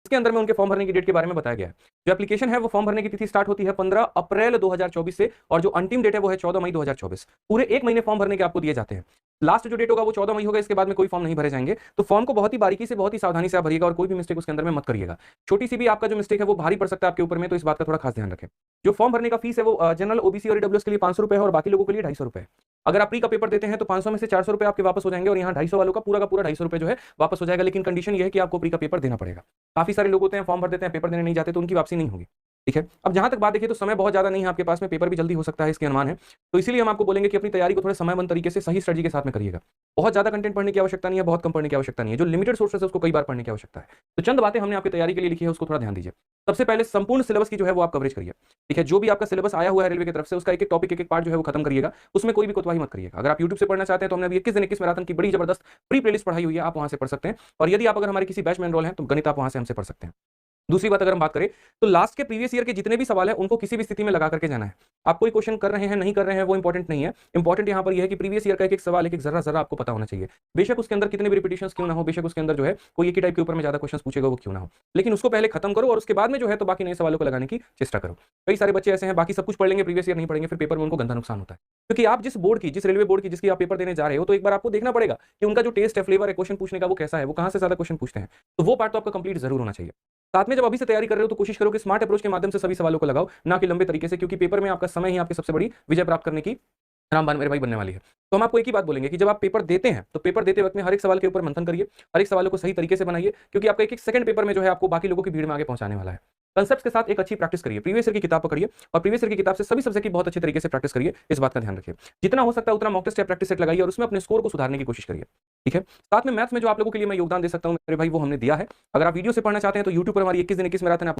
इसके अंदर में उनके फॉर्म भरने की डेट के बारे में बताया गया है। जो एप्लीकेशन है वो फॉर्म भरने की तिथि स्टार्ट होती है 15 अप्रैल 2024 से और जो अंतिम डेट है वो है 14 मई 2024। पूरे 1 महीने फॉर्म भरने के आपको दिए जाते हैं। लास्ट जो डेट होगा वो 14 मई होगा, इसके बाद में कोई फॉर्म नहीं भरे जाएंगे। तो फॉर्म को बहुत ही बारीकी से, बहुत ही सावधानी से आप भरिएगा और कोई भी मिस्टेक उसके अंदर में मत करिएगा। छोटी सी भी आपका जो मिस्टेक है वो भारी पड़ सकता है आपके ऊपर में, तो इस बात का थोड़ा खास ध्यान रखें। जो फॉर्म भरने का फीस है वो जनरल, ओबीसी और ईडब्ल्यूएस के लिए 500 रुपए है और बाकी लोगों के लिए 250 रुपए है। अगर आप प्री का पेपर देते हैं तो 500 में से 400 रुपए आपके वापस हो जाएंगे और यहाँ 250 वालों का पूरा 250 रुपए जो है वापस हो जाएगा। लेकिन कंडीशन ये है कि आपको प्री का पेपर देना पड़ेगा। काफी सारे लोग होते हैं फॉर्म भर देते हैं, पेपर देने नहीं जाते, तो उनकी वापसी नहीं होगी। ठीक है, अब जहां तक बात देखिए तो समय बहुत ज्यादा नहीं है आपके पास में, पेपर भी जल्दी हो सकता है इसके अनुमान है। तो इसीलिए हम आपको बोलेंगे कि अपनी तैयारी को थोड़े समयबद्ध तरीके से, सही स्ट्रेटजी के साथ में करिएगा। बहुत ज्यादा कंटेंट पढ़ने की आवश्यकता नहीं है, बहुत कम पढ़ने की आवश्यकता नहीं है। जो लिमिटेड सोर्सेस है उसको कई बार पढ़ने की आवश्यकता है। तो चंद बातें हमने आपकी तैयारी के लिए लिखी है, उसको थोड़ा ध्यान दीजिए। सबसे पहले संपूर्ण सिलेबस की जो है वो आप कवरेज करिए। ठीक है, जो भी आपका सिलेबस आया हुआ है रेलवे की तरफ से उसका एक एक टॉपिक, एक एक पार्ट जो है वो खत्म करिएगा। उसमें कोई भी कोताही मत करिएगा। अगर आप यूट्यूब से पढ़ना चाहते हैं तो हमने अभी 21 दिन 21 मैराथन की बड़ी जबरदस्त प्री प्लेलिस्ट पढ़ाई हुई है, आप वहां से पढ़ सकते हैं। और यदि आप अगर हमारे किसी बैच में एनरोल हैं तो गणित आप वहां से हमसे पढ़ सकते हैं। दूसरी बात अगर हम बात करें तो लास्ट के प्रीवियस ईयर के जितने भी सवाल है उनको किसी भी स्थिति में लगा करके जाना है। आप कोई क्वेश्चन कर रहे हैं नहीं कर रहे हैं वो इंपॉर्टेंट नहीं है। इंपॉर्टेंट यहां पर यह है कि प्रीवियस ईयर का एक एक सवाल, एक एक जरा जरा आपको पता होना चाहिए। बेशक उसके अंदर कितने भी रिपीटेशंस क्यों ना हो, बेशक उसके अंदर जो है कोई एक ही टाइप के ऊपर में ज्यादा क्वेश्चन पूछेगा वो क्यों ना हो, लेकिन उसको पहले खत्म करो और उसके बाद में जो है तो बाकी नए सवालों को लगाने की चेष्टा करो। कई सारे बच्चे ऐसे हैं बाकी सब कुछ पढ़ लेंगे, प्रीवियस ईयर नहीं पढ़ेंगे, फिर पेपर में उनको गंदा नुकसान होता है। क्योंकि आप जिस बोर्ड की, जिस रेलवे बोर्ड की जिसकी आप पेपर देने जा रहे हो, तो एक बार आपको देखना पड़ेगा कि उनका जो टेस्ट है, फ्लेवर है क्वेश्चन पूछने का वो कैसा है, वो कहां से ज्यादा क्वेश्चन पूछते हैं। तो वो पार्ट तो आपका कंप्लीट जरूर होना चाहिए। साथ में जब अभी से तैयारी कर रहे हो तो कोशिश करो कि स्मार्ट अप्रोच के माध्यम से सभी सवालों को लगाओ, ना कि लंबे तरीके से, क्योंकि पेपर में आपका समय ही आपकी सबसे बड़ी विजय प्राप्त करने की रामबाण मेरे भाई बनने वाली है। तो हम आपको एक ही बात बोलेंगे कि जब आप पेपर देते हैं तो पेपर देते वक्त में हर एक सवाल के ऊपर मंथन करिए, हर एक सवालों को सही तरीके से बनाइए, क्योंकि आपका एक एक सेकंड पेपर में जो है आपको बाकी लोगों की भीड़ में आगे पहुंचाने वाला है। कंसेप्ट के साथ एक अच्छी प्रैक्टिस करिए, प्रीवियस ईयर की किताब पकड़िए और प्रीवियस ईयर की किताब से सभी सब्जेक्ट की बहुत अच्छे तरीके से प्रैक्टिस करिए। इस बात का ध्यान रखिए। जितना हो सकता है उतना मॉक टेस्ट या प्रैक्टिस सेट लगाइए और उसमें अपने स्कोर को सुधारने की कोशिश करिए। ठीक है, साथ में मैथ्स में जो आप लोगों के लिए मैं योगदान दे सकता हूं मेरे भाई वो हमने दिया है। अगर आप वीडियो से पढ़ना चाहते हैं तो यूट्यूब पर हमारी 21 दिन 21 मैराथन